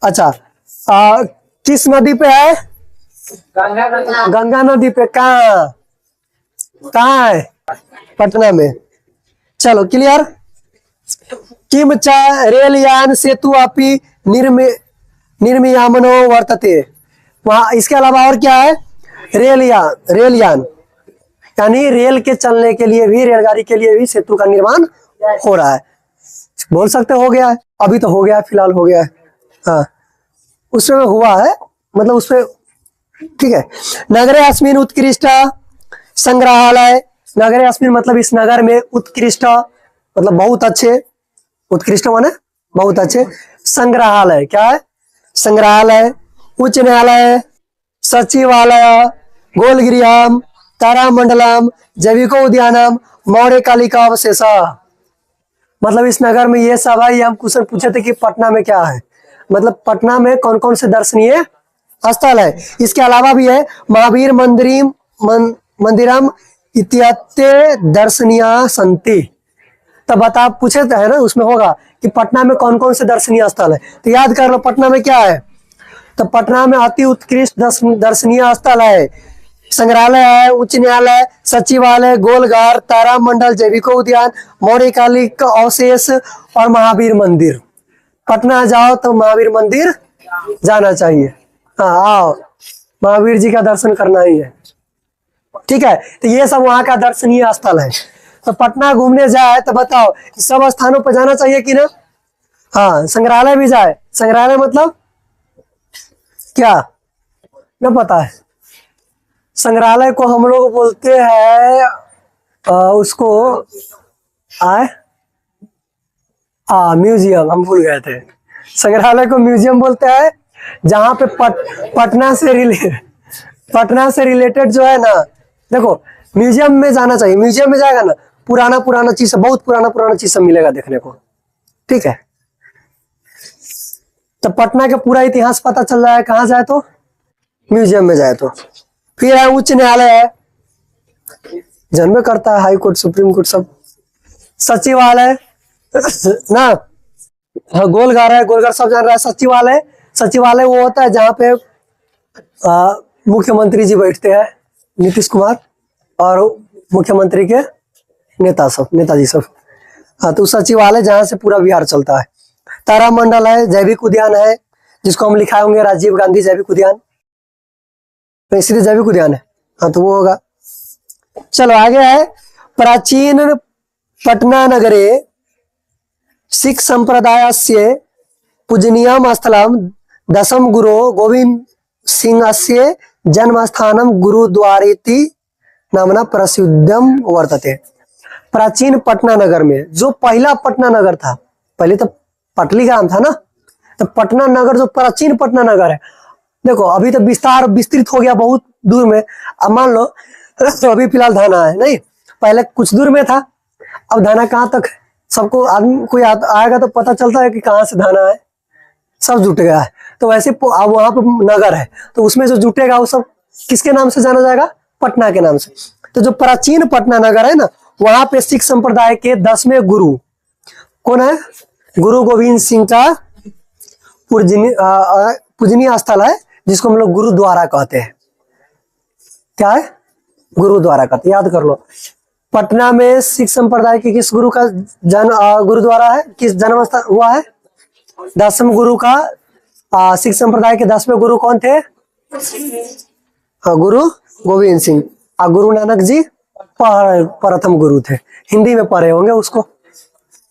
अच्छा, किस नदी पे है, गंगा नदी पे। कहाँ कहाँ है, पटना में। चलो, क्लियर। किम च रेलयान सेतु अपि निर्मियामनो वर्तते। वहां इसके अलावा और क्या है, रेलयान यानी रेल के चलने के लिए भी, रेलगाड़ी के लिए भी सेतु का निर्माण हो रहा है। बोल सकते हो गया है, अभी तो हो गया है, फिलहाल हो गया है। हाँ, उसमें हुआ है, मतलब उसमें ठीक है। नगरे अस्मिन उत्कृष्ट संग्रहालय। नगरे अस्मिन मतलब इस नगर में, उत्कृष्ट मतलब बहुत अच्छे, उत्कृष्ट माने बहुत अच्छे। संग्रहालय क्या है, संग्रहालय, उच्च न्यायालय, सचिवालय, गोलगृहम, तारामंडलम, जैविको उद्यानम, मौर्य कालिका अवशेष। मतलब इस नगर में ये सब है। ये हम क्वेश्चन पूछे थे कि पटना में क्या है, मतलब पटना में कौन कौन से दर्शनीय स्थल है। इसके अलावा भी है महावीर मंदिरम इत्यादि दर्शनीय संति। तब बता, पूछे तो है ना, उसमें होगा कि पटना में कौन कौन से दर्शनीय स्थल है। तो याद कर लो पटना में क्या है, तो पटना में अति उत्कृष्ट दर्शनीय स्थल है, संग्रहालय है, उच्च न्यायालय, सचिवालय, गोलघर, तारामंडल, जैविको उद्यान, मौर्य कालिक अवशेष और महावीर मंदिर। पटना जाओ तो महावीर मंदिर जाना चाहिए। हाँ, आओ, महावीर जी का दर्शन करना ही है, ठीक है। तो ये सब वहां का दर्शनीय स्थल है। तो पटना घूमने जाए तो बताओ, सब स्थानों पर जाना चाहिए कि ना। हाँ, संग्रहालय भी जाए। संग्रहालय मतलब क्या न पता है, संग्रहालय को हम लोग बोलते हैं उसको म्यूजियम, हम भूल गए थे। संग्रहालय को म्यूजियम बोलते हैं, जहां पे पटना से रिलेटेड जो है ना, देखो म्यूजियम में जाना चाहिए। म्यूजियम में जाएगा ना, पुराना चीज, बहुत पुराना चीज सब मिलेगा देखने को। ठीक है, तो पटना का पूरा इतिहास पता चल रहा है, कहाँ जाए तो म्यूजियम में जाए तो। फिर है उच्च न्यायालय है, जन्म करता है हाई कोर्ट सुप्रीम कोर्ट सब। सचिवालय ना, हाँ गोलघर है, गोलघर सब जान रहा है। सचिवालय, सचिवालय वो होता है जहाँ पे मुख्यमंत्री जी बैठते हैं, नीतीश कुमार और मुख्यमंत्री के नेता सब, नेताजी सब। हाँ तो सचिवालय जहाँ से पूरा बिहार चलता है। तारामंडल है, जैविक उद्यान है जिसको हम लिखाए होंगे राजीव गांधी जैविक उद्यान, तो इसलिए जैविक उद्यान है। हाँ तो वो होगा। चलो आगे है, प्राचीन पटना नगरे सिख संप्रदाय से पूजनीयम स्थलम दशम गुरु गोविंद सिंह से जन्मस्थानम गुरुद्वारेति नामना प्रसिद्धम वर्तते। प्राचीन पटना नगर में जो पहला पटना नगर था, पहले तो पटली ग्राम था ना, तो पटना नगर जो प्राचीन पटना नगर है, देखो अभी तो विस्तृत हो गया बहुत दूर में। अब मान लो तो अभी फिलहाल धाना है नहीं, पहले कुछ दूर में था, अब धाना कहाँ तक है? सबको आदमी कोई आएगा तो पता चलता है कि कहाँ से धाना है, सब जुट गया है। तो वैसे वहां पर नगर है, तो उसमें जो जुटेगा वो सब किसके नाम से जाना जाएगा? पटना के नाम से। तो जो प्राचीन पटना नगर है ना, वहां पे सिख संप्रदाय के 10वें गुरु कौन है? गुरु गोविंद सिंह का पूजनीय स्थल है, जिसको हम लोग गुरुद्वारा कहते हैं। क्या है? गुरुद्वारा कहते, याद कर लो। पटना में सिख संप्रदाय के किस गुरु का गुरुद्वारा है, किस जन्म स्थल हुआ है? 10वें गुरु का। सिख संप्रदाय के 10वें गुरु कौन थे? गुरु गोविंद सिंह। गुरु नानक जी प्रथम गुरु थे, हिंदी में पढ़े होंगे उसको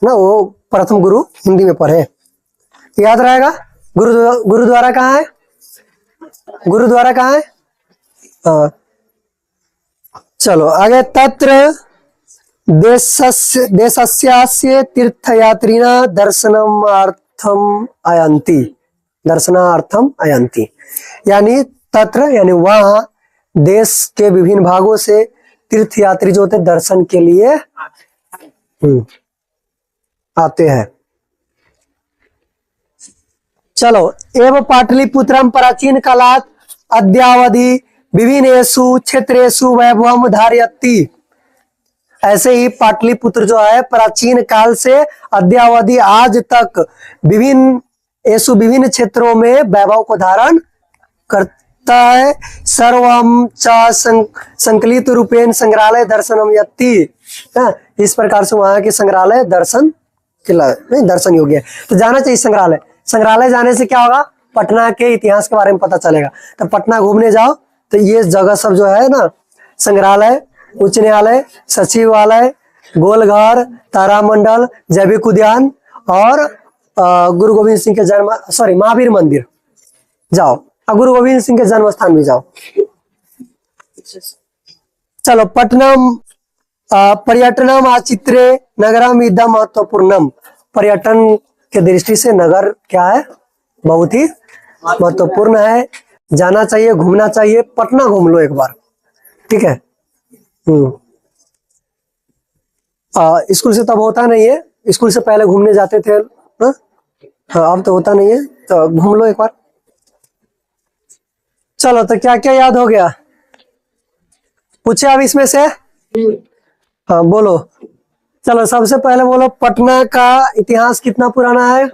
ना, वो प्रथम गुरु हिंदी में पढ़े, याद रहेगा। गुरुद्वारा कहाँ है? गुरुद्वारा कहाँ है? चलो आगे, तत्र देशस्य तीर्थयात्रिणा दर्शनार्थम अयंती, यानी तत्र यानी वहां देश के विभिन्न भागों से तीर्थयात्री जो होते दर्शन के लिए आते हैं। चलो, एवं पाटलिपुत्रम प्राचीन कालात् अद्यावधि विभिन्नेषु क्षेत्रेषु वैभवम धारयति। ऐसे ही पाटलिपुत्र जो है प्राचीन काल से अद्यावधि आज तक विभिन्न क्षेत्रों में वैभव को धारण करता है। सर्वम च संकलित रूपेण संग्रहालय दर्शनम यति। इस प्रकार से वहां के संग्रहालय दर्शन योग्य है, तो जाना चाहिए संग्रहालय। संग्रहालय जाने से क्या होगा? पटना के इतिहास के बारे में पता चलेगा। तो पटना घूमने जाओ तो ये जगह सब जो है ना, संग्रहालय, उच्च न्यायालय, सचिवालय, गोलघर, तारामंडल, जैविक उद्यान और गुरु गोविंद सिंह के महावीर मंदिर जाओ, और गुरु गोविंद सिंह के जन्म स्थान भी जाओ। चलो, पटनम पर्यटनम आचित्रे नगरम इदम महत्वपूर्णम। पर्यटन के दृष्टि से नगर क्या है? बहुत ही महत्वपूर्ण है, जाना चाहिए, घूमना चाहिए। पटना घूम लो एक बार, ठीक है। स्कूल से तब होता नहीं है, स्कूल से पहले घूमने जाते थे, हाँ अब तो होता नहीं है, तो घूम लो एक बार। चलो, तो क्या क्या याद हो गया? पूछे अब इसमें से? हाँ बोलो। चलो, सबसे पहले बोलो, पटना का इतिहास कितना पुराना है?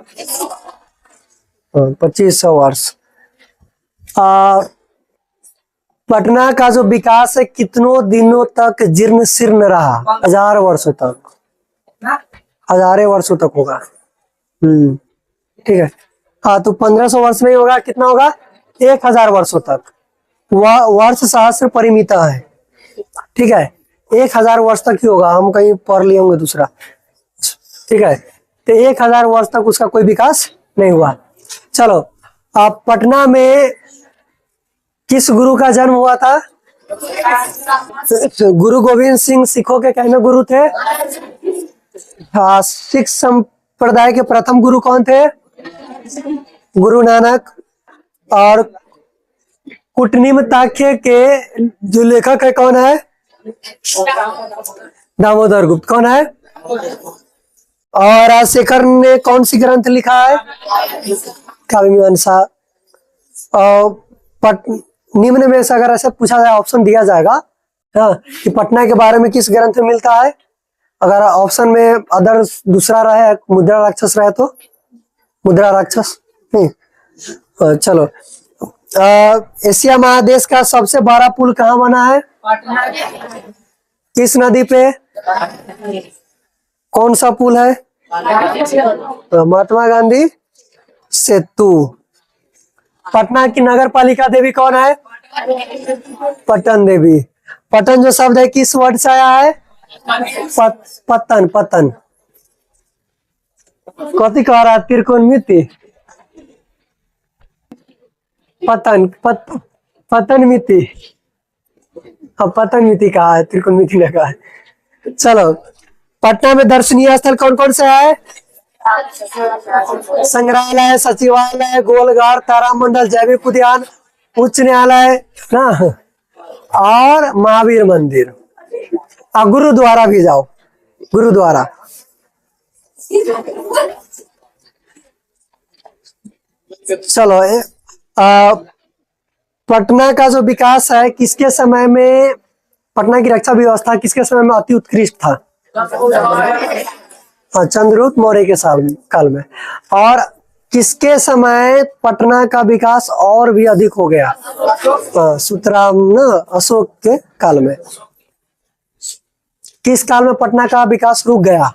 2500 वर्ष। पटना का जो विकास है कितनों दिनों तक जीर्ण शीर्ण रहा? 1000 वर्षों तक, 1000 वर्षों तक होगा। ठीक है। हाँ, तो 1500 वर्ष में होगा, कितना होगा? 1000 वर्षों तक। वर्ष सहस्त्र परिमिता है, ठीक है, 1000 वर्ष तक ही होगा। हम कहीं पढ़ लिए होंगे दूसरा, ठीक है। तो 1000 वर्ष तक उसका कोई विकास नहीं हुआ। चलो, अब पटना में किस गुरु का जन्म हुआ था? गुरु गोविंद सिंह सिखों के कहने गुरु थे। हाँ, सिख संप्रदाय के प्रथम गुरु कौन थे? गुरु नानक। और कूटनिमिताख्य के जो लेखक है कौन है? दामोदर गुप्त। कौन है? और राजशेखर ने कौन सी ग्रंथ लिखा है? काव्य मीमांसा। और निम्न में से अगर ऐसे पूछा जाए, ऑप्शन दिया जाएगा हाँ कि पटना के बारे में किस ग्रंथ में मिलता है, अगर ऑप्शन में अदर दूसरा रहे, मुद्रा राक्षस रहे तो मुद्रा राक्षस नहीं। चलो, एशिया महादेश का सबसे बड़ा पुल कहाँ बना है? किस नदी पे? कौन सा पुल है? महात्मा गांधी सेतु। पटना की नगर पालिका देवी कौन है? पटन देवी। पटन जो शब्द है किस वर्ड से आया है? पतन। पतन कथी कह रहा है? त्रिकोणमिति। पतन पतन मिति। अब पतन मिति कहा है, त्रिकोणमिति ने कहा है। चलो, पटना में दर्शनीय स्थल कौन कौन से है? संग्रहालय, सचिवालय, गोलघर, तारामंडल, जैविक उद्यान, उच्च न्यायालय ना, और महावीर मंदिर। और गुरुद्वारा भी जाओ, गुरुद्वारा। चलो, पटना का जो विकास है किसके समय में, पटना की रक्षा व्यवस्था किसके समय में अति उत्कृष्ट था? चंद्रगुप्त मौर्य के काल में। और किसके समय पटना का विकास और भी अधिक हो गया? सुतराम ना, अशोक के काल में। किस काल में पटना का विकास रुक गया?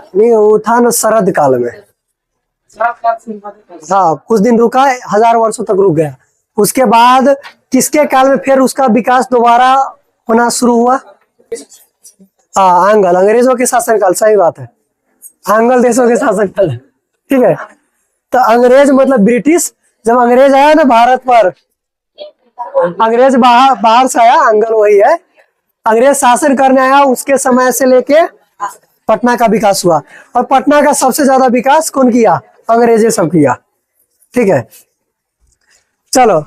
नहीं, वो था ना शरद काल में। हाँ, कुछ दिन रुका, 1000 वर्षों तक रुक गया। उसके बाद किसके काल में फिर उसका विकास दोबारा होना शुरू हुआ? आंग्ल, अंग्रेजों के शासनकाल। सही बात है, आंग्ल देशों के शासनकाल। ठीक है, तो अंग्रेज मतलब ब्रिटिश। जब अंग्रेज आया ना भारत पर, अंग्रेज बाहर से आया, आंग्ल वही है। अंग्रेज शासन करने आया, उसके समय से लेके पटना का विकास हुआ। और पटना का सबसे ज्यादा विकास कौन किया? अंग्रेजे सब किया। ठीक है, चलो।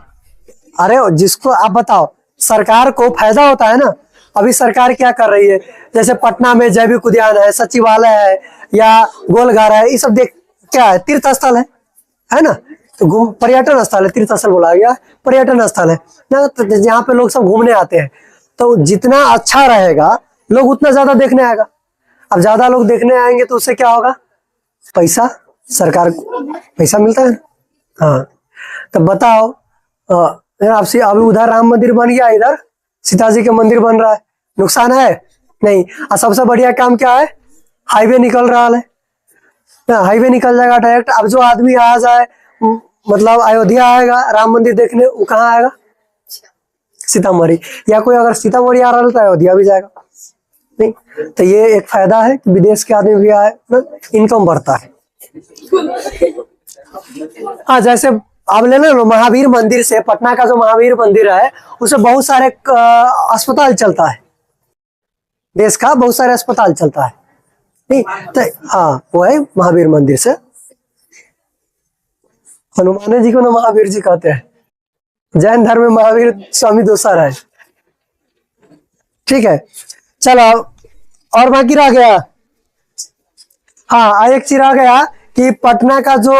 अरे जिसको आप बताओ, सरकार को फायदा होता है ना। अभी सरकार क्या कर रही है? जैसे पटना में जैविक उद्यान है, सचिवालय है, या गोलघर है, ये सब देख क्या है? तीर्थ स्थल है ना। तो पर्यटन स्थल है, तीर्थ स्थल बोला गया, पर्यटन स्थल है ना, तो जहाँ पे लोग सब घूमने आते हैं। तो जितना अच्छा रहेगा, लोग उतना ज्यादा देखने आएगा। अब ज्यादा लोग देखने आएंगे तो उससे क्या होगा? पैसा, सरकार को पैसा मिलता है। हाँ, तो बताओ, आपसे अभी उधर राम मंदिर बन गया, इधर सीता जी के मंदिर बन रहा है, नुकसान है? नहीं। और सबसे बढ़िया काम क्या है? हाईवे निकल रहा है ना, हाईवे निकल जाएगा डायरेक्ट। अब जो आदमी आ जाए, मतलब अयोध्या आएगा राम मंदिर देखने, वो कहाँ आएगा? सीतामढ़ी। या कोई अगर सीतामढ़ी आ रहा है तो अयोध्या भी जाएगा। नहीं, तो ये एक फायदा है कि विदेश के आदमी भी आए, इनकम बढ़ता है। हाँ, जैसे आप ले लो महावीर मंदिर से, पटना का जो महावीर मंदिर है, उससे बहुत सारे अस्पताल चलता है, देश का बहुत सारे अस्पताल चलता है। नहीं तो हाँ, वो है महावीर मंदिर से। हनुमान जी को ना महावीर जी कहते हैं, जैन धर्म में महावीर स्वामी दोसर है। ठीक है, चलो, और बाकी रह गया। हाँ, एक चीज रह गया कि पटना का जो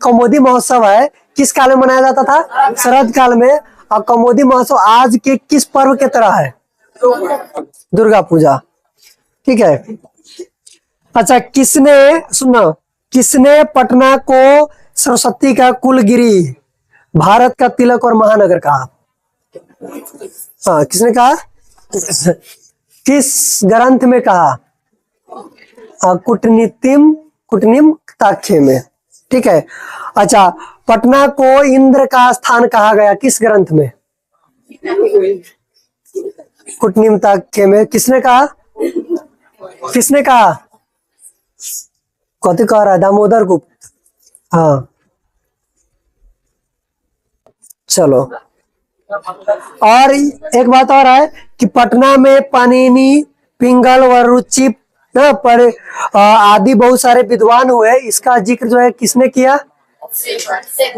कौमुदी महोत्सव है किस काल में मनाया जाता था? शरद काल में। और कौमुदी महोत्सव आज के किस पर्व के तरह है? दुर्गा पूजा। ठीक है, अच्छा, किसने पटना को सरस्वती का कुलगिरी, भारत का तिलक और महानगर कहा? हाँ, किसने कहा? किस ग्रंथ में कहा? कुटनिम ताख्य में। ठीक है, अच्छा, पटना को इंद्र का स्थान कहा गया किस ग्रंथ में? कुटनिम ताख्य में। किसने कहा? किसने कहा? कथी कह रहा है? दामोदर गुप्त। हाँ, चलो। और एक बात और है कि पटना में पाणिनि, पिंगल व रुचि ना पर आदि बहुत सारे विद्वान हुए। इसका जिक्र जो है किसने किया?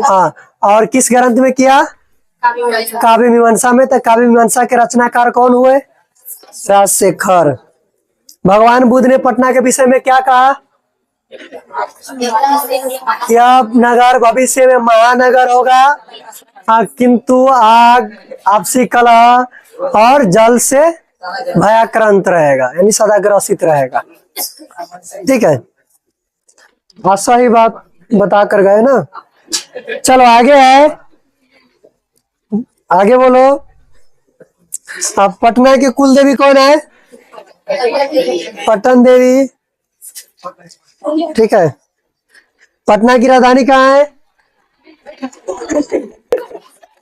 हाँ, और किस ग्रंथ में किया? काव्य मीमांसा में। तो काव्य मीमांसा के रचनाकार कौन हुए? स से खर। भगवान बुद्ध ने पटना के विषय में क्या कहा? यह नगर भविष्य में महानगर होगा, किंतु आग, आपसी कलह और जल से भयाक्रांत रहेगा, यानी सदा ग्रसित रहेगा। ठीक है, सही बात बता कर गए ना। चलो आगे है, आगे बोलो। अब पटना की कुल देवी कौन है? पटन देवी। ठीक है, पटना की राजधानी कहाँ है?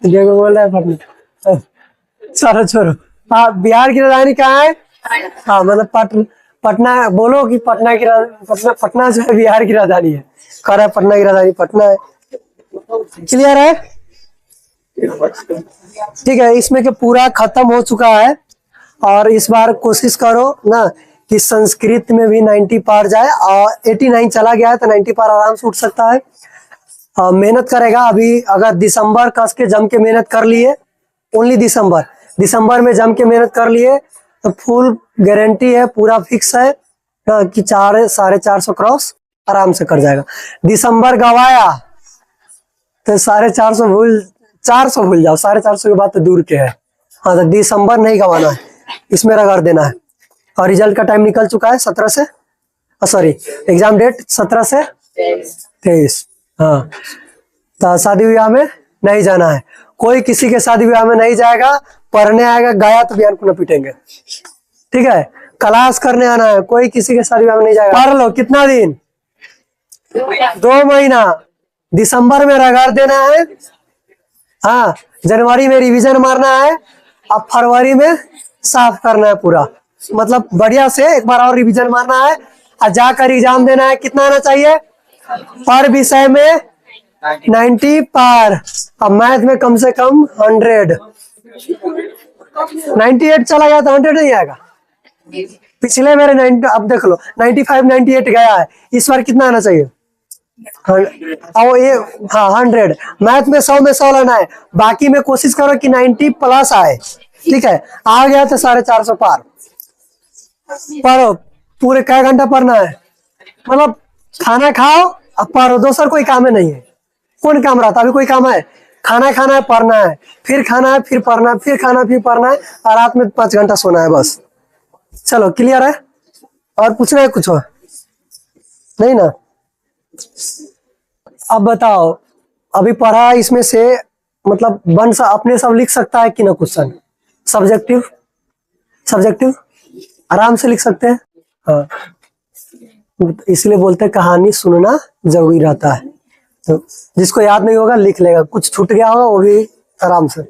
देखो बोल रहा है पटना। चलो छोड़ो। हाँ, बिहार की राजधानी कहाँ है? हाँ मतलब पटना बोलो कि पटना की पटना जो है बिहार की राजधानी है। कह रहा है पटना की राजधानी पटना है। क्लियर है? ठीक है, इसमें के पूरा खत्म हो चुका है। और इस बार कोशिश करो ना कि संस्कृत में भी 90 पार जाए, और 89 चला गया है तो 90 पार आराम से उठ सकता है। मेहनत करेगा अभी, अगर दिसंबर कस के जम के मेहनत कर लिए, ओनली दिसंबर में जम के मेहनत कर लिए तो फुल गारंटी है, पूरा फिक्स है कि 450 क्रॉस आराम से कर जाएगा। दिसंबर गवाया तो 450 भूल जाओ, 450 के बाद तो दूर के है। हाँ तो दिसंबर नहीं गवाना है, इसमें रगड़ देना है। और रिजल्ट का टाइम निकल चुका है 17 से, सॉरी एग्जाम डेट 17 से 23। हाँ तो शादी विवाह में नहीं जाना है, कोई किसी के शादी विवाह में नहीं जाएगा। पढ़ने आएगा, गया तो बयान को न पीटेंगे। ठीक है, क्लास करने आना है, कोई किसी के शादी विवाह में नहीं जाएगा। पढ़ लो, कितना दिन? 2 महीना। दिसंबर में रगड़ देना है, हाँ जनवरी में रिवीजन मारना है, अब फरवरी में साफ करना है पूरा। मतलब बढ़िया से एक बार और रिवीजन मारना है और जाकर एग्जाम देना है। कितना आना चाहिए? पर विषय में 90 पार। अब मैथ में कम से कम 100। 98 चला गया तो 100 नहीं आएगा। पिछले मेरे 90, अब देख लो 95 98 गया है, इस बार कितना आना चाहिए? ये हाँ 100। मैथ में 100 में 100 लाना है, बाकी में कोशिश करो कि 90 प्लस आए। ठीक है, आ गया तो 450 पार। पढ़ो, पूरे क्या घंटा पढ़ना है? मतलब खाना खाओ अब पढ़ो, दूसरा कोई काम है नहीं है। कौन काम रहता? अभी कोई काम है? खाना खाना है, पढ़ना है, फिर खाना है, फिर पढ़ना है, फिर खाना, फिर पढ़ना है, और रात में 5 घंटा सोना है बस। चलो क्लियर है? और पूछना है कुछ और? नहीं ना? अब बताओ, अभी पढ़ा इसमें से मतलब अपने सब लिख सकता है कि ना क्वेश्चन? सब्जेक्टिव आराम से लिख सकते हैं। हाँ, इसलिए बोलते हैं कहानी सुनना जरूरी रहता है। तो जिसको याद नहीं होगा लिख लेगा, कुछ छूट गया होगा वो भी आराम से।